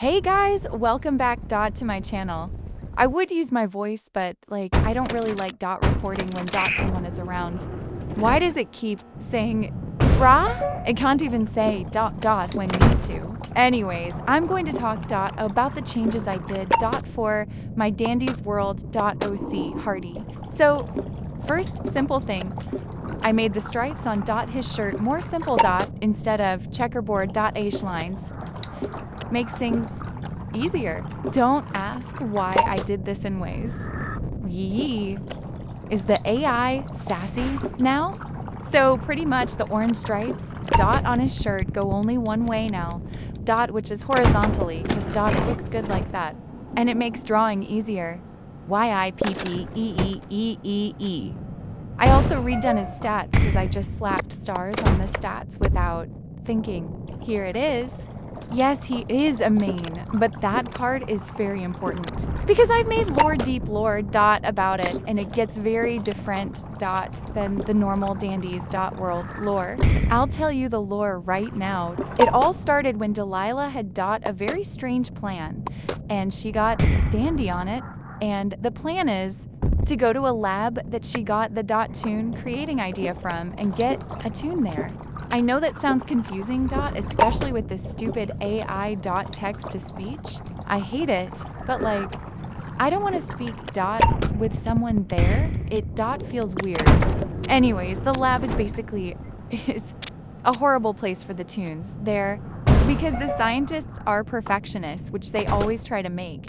Hey guys, welcome back to my channel. I would use my voice, but I don't really like recording when someone is around. Why does it keep saying brah? It can't even say when need to. Anyways, I'm going to talk about the changes I did for my Dandy's World OC hearty. So, first simple thing, I made the stripes on his shirt more simple instead of checkerboard H lines. Makes things easier. Don't ask why I did this in ways. Yee. Is the AI sassy now? So pretty much the orange stripes, on his shirt go only one way now. Which is horizontally, because it looks good like that. And it makes drawing easier. YIPPEEEEE. I also redone his stats because I just slapped stars on the stats without thinking. Here it is. Yes, he is a main, but that part is very important because I've made deep lore about it, and it gets very different than the normal Dandy's world lore. I'll tell you the lore right now. It all started when Delilah had a very strange plan, and she got Dandy on it, and the plan is to go to a lab that she got the tune creating idea from and get a tune there. I know that sounds confusing, especially with this stupid AI text to speech. I hate it, but I don't want to speak with someone there. It feels weird. Anyways, the lab is basically a horrible place for the tunes there because the scientists are perfectionists, which they always try to make.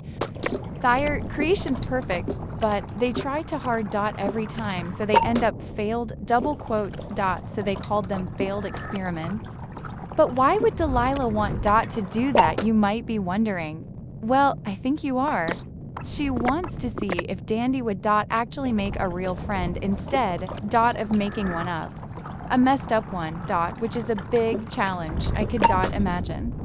Their creation's perfect, but they try to hard every time, so they end up failed double quotes so they called them failed experiments. But why would Delilah want to do that, you might be wondering? Well, I think you are. She wants to see if Dandy would actually make a real friend instead of making one up. A messed up one, which is a big challenge I could imagine.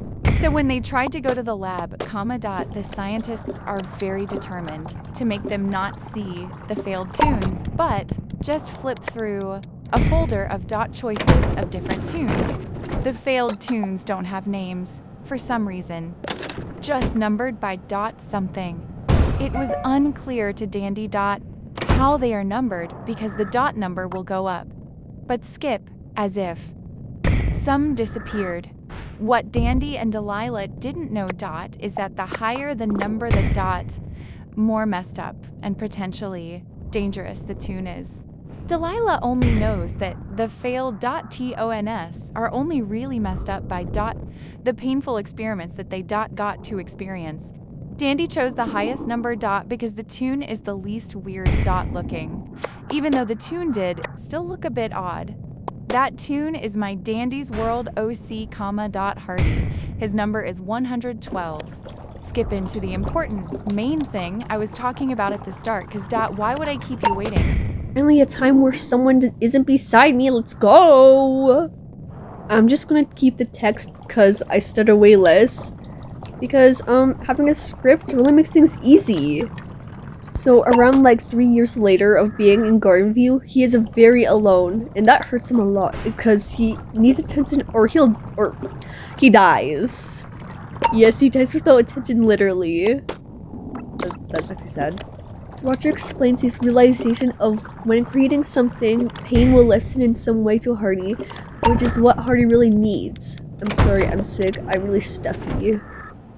So when they tried to go to the lab, the scientists are very determined to make them not see the failed tunes, but just flip through a folder of choices of different tunes. The failed tunes don't have names, for some reason, just numbered by something. It was unclear to Dandy how they are numbered because the number will go up, but skip as if. Some disappeared. What Dandy and Delilah didn't know is that the higher the number the more messed up and potentially dangerous the tune is. Delilah only knows that the failed tons are only really messed up by the painful experiments that they got to experience. Dandy chose the highest number because the tune is the least weird looking, even though the tune did still look a bit odd. That tune is my Dandy's World OC, hearty. His number is 112. Skip into the important main thing I was talking about at the start, because why would I keep you waiting? Finally a time where someone isn't beside me, let's go! I'm just gonna keep the text because I stutter way less. Because, having a script really makes things easy. So around 3 years later of being in Garden View, he is very alone, and that hurts him a lot because he needs attention or he dies. Yes, he dies without attention, literally. That's actually sad. Roger explains his realization of when creating something, pain will lessen in some way to Hearty, which is what Hearty really needs. I'm sorry, I'm sick, I'm really stuffy.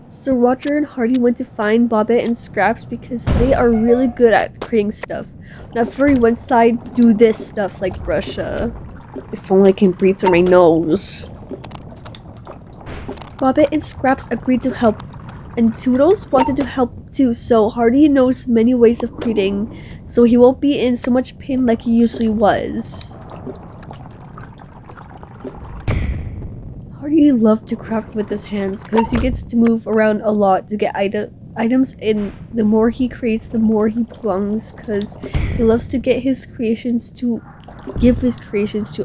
So Roger and Hearty went to find Bobbit and Scraps because they are really good at creating stuff. Now Furry went side do this stuff like Brusha. If only I can breathe through my nose. Bobbit and Scraps agreed to help, and Toodles wanted to help too, so Hearty knows many ways of creating, so he won't be in so much pain like he usually was. Hearty loved to craft with his hands because he gets to move around a lot to get items, and the more he creates, the more he belongs because he loves to give his creations to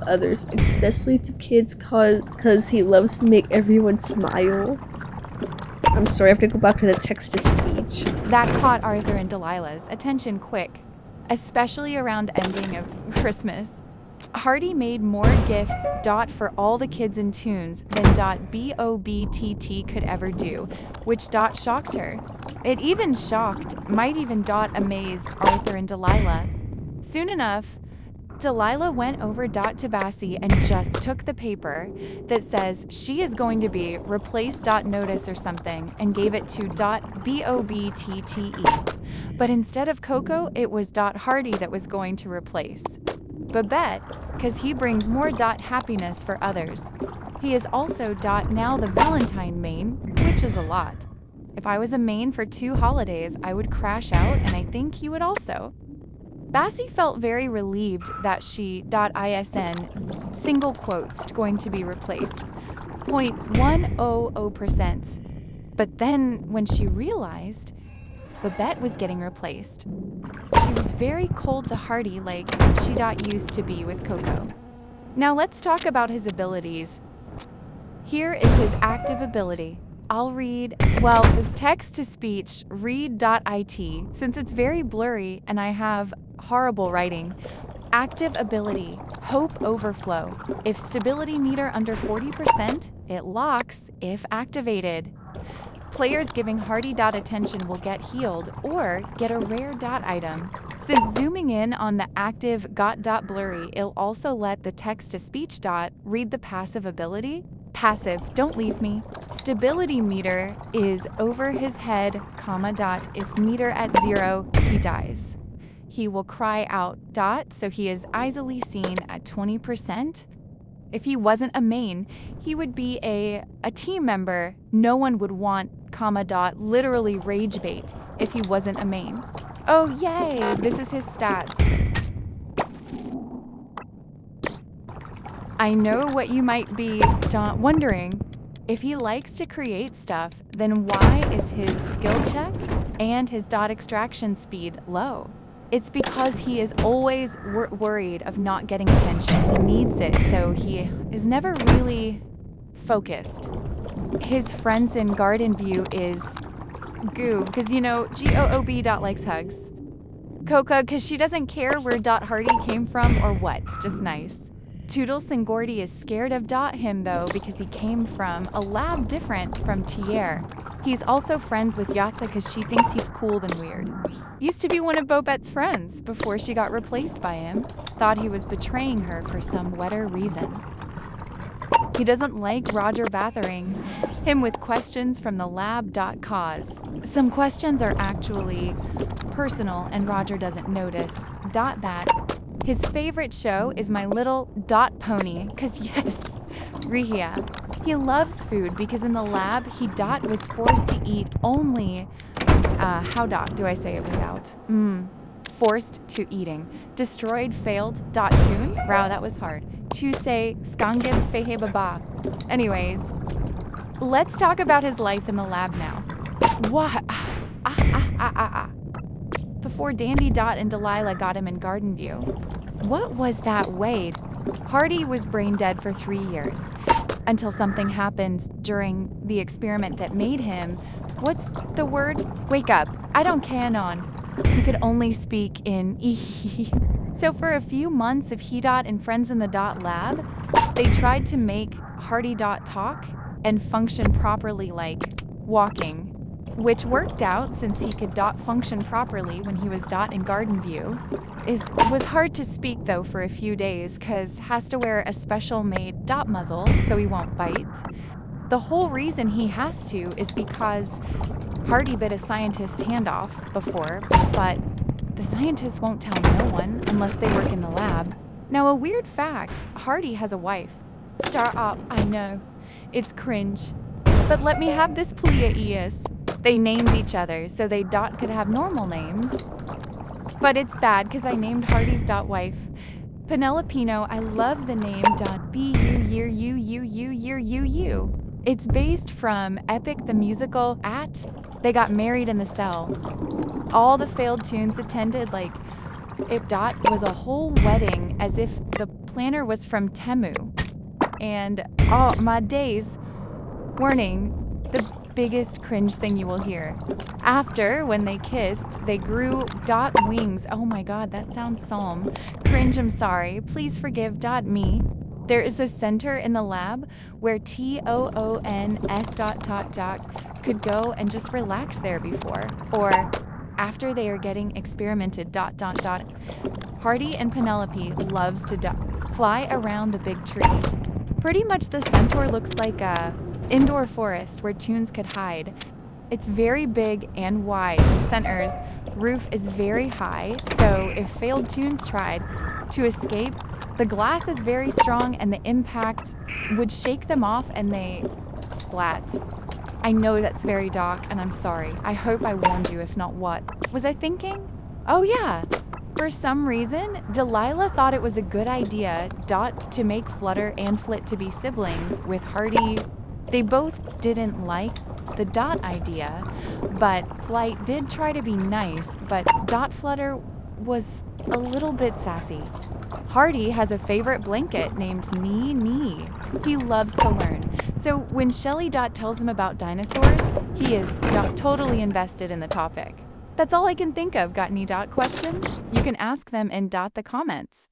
others, especially to kids because he loves to make everyone smile. I'm sorry, I have to go back to the text-to-speech. That caught Arthur and Delilah's attention quick, especially around ending of Christmas. Hearty made more gifts for all the kids in Tunes than BOBTT could ever do, which shocked her. It even might even amaze Arthur and Delilah. Soon enough, Delilah went over to Bassie and just took the paper that says she is going to be replaced notice or something and gave it to BOBTTE. But instead of Coco, it was Hearty that was going to replace Babette, because he brings more happiness for others. He is also now the Valentine main, which is a lot. If I was a main for 2 holidays, I would crash out, and I think he would also. Bassie felt very relieved that she .isn single quotes going to be replaced 0.100%. But then when she realized Babette was getting replaced, she was very cold to Hearty like she used to be with Coco. Now let's talk about his abilities. Here is his active ability. I'll read, this text-to-speech, read.it, since it's very blurry and I have horrible writing. Active ability, hope overflow. If stability meter under 40%, it locks if activated. Players giving hearty attention will get healed or get a rare item. Since zooming in on the active blurry, it'll also let the text-to-speech read the passive ability. Passive, don't leave me. Stability meter is over his head, if meter at 0, he dies. He will cry out, so he is easily seen at 20%. If he wasn't a main, he would be a team member. No one would want, literally rage bait if he wasn't a main. Oh, yay, this is his stats. I know what you might be wondering. If he likes to create stuff, then why is his skill check and his extraction speed low? It's because he is always worried of not getting attention. He needs it, so he is never really focused. His friends in Garden View is Goob, because GOOB likes hugs. Coca, because she doesn't care where Hearty came from or what, just nice. Toodles and Gordy is scared of him though because he came from a lab different from Tier. He's also friends with Yatza because she thinks he's cool and weird. Used to be one of Bobette's friends before she got replaced by him. Thought he was betraying her for some wetter reason. He doesn't like Roger bathering him with questions from the lab.cause. Some questions are actually personal and Roger doesn't notice. That. His favorite show is My Little Pony, because yes, Rihia. He loves food because in the lab, he was forced to eat only, how do I say it without? Forced to eating. Destroyed, failed, tune. Wow, that was hard. To say, skangib fehe baba. Anyways, let's talk about his life in the lab now. What? Before Dandy and Delilah got him in Garden View. What was that Wade? Hearty was brain dead for 3 years until something happened during the experiment that made him, what's the word? Wake up. I don't canon. He could only speak in So for a few months of and friends in the lab, they tried to make Hearty talk and function properly like walking, which worked out since he could function properly when he was in Garden View. Was hard to speak though for a few days because has to wear a special made muzzle so he won't bite. The whole reason he has to is because Hearty bit a scientist's hand off before, but the scientists won't tell no one unless they work in the lab. Now a weird fact, Hearty has a wife. Start up, I know. It's cringe. But let me have this plea. They named each other so they could have normal names. But it's bad because I named Hearty's wife Penelopino. I love the name .bu. It's based from Epic the Musical They got married in the cell. All the failed tunes attended it was a whole wedding as if the planner was from Temu. And oh my days. Warning. The biggest cringe thing you will hear. After, when they kissed, they grew dot wings. Oh my god, that sounds psalm. Cringe, I'm sorry. Please forgive dot me. There is a center in the lab where TOONS dot could go and just relax there before. Or after they are getting experimented dot. Hearty and Penelope loves to fly around the big tree. Pretty much the centaur looks like a indoor forest where tunes could hide. It's very big and wide. The center's roof is very high, so if failed tunes tried to escape, the glass is very strong and the impact would shake them off and they splat. I know that's very dark and I'm sorry. I hope I warned you, if not what was I thinking? Oh yeah. For some reason, Delilah thought it was a good idea to make Flutter and Flit to be siblings with Hearty. They both didn't like the idea, but Flight did try to be nice, but Flutter was a little bit sassy. Hearty has a favorite blanket named Nee. He loves to learn. So when Shelly tells him about dinosaurs, he is totally invested in the topic. That's all I can think of. Got any questions? You can ask them in the comments.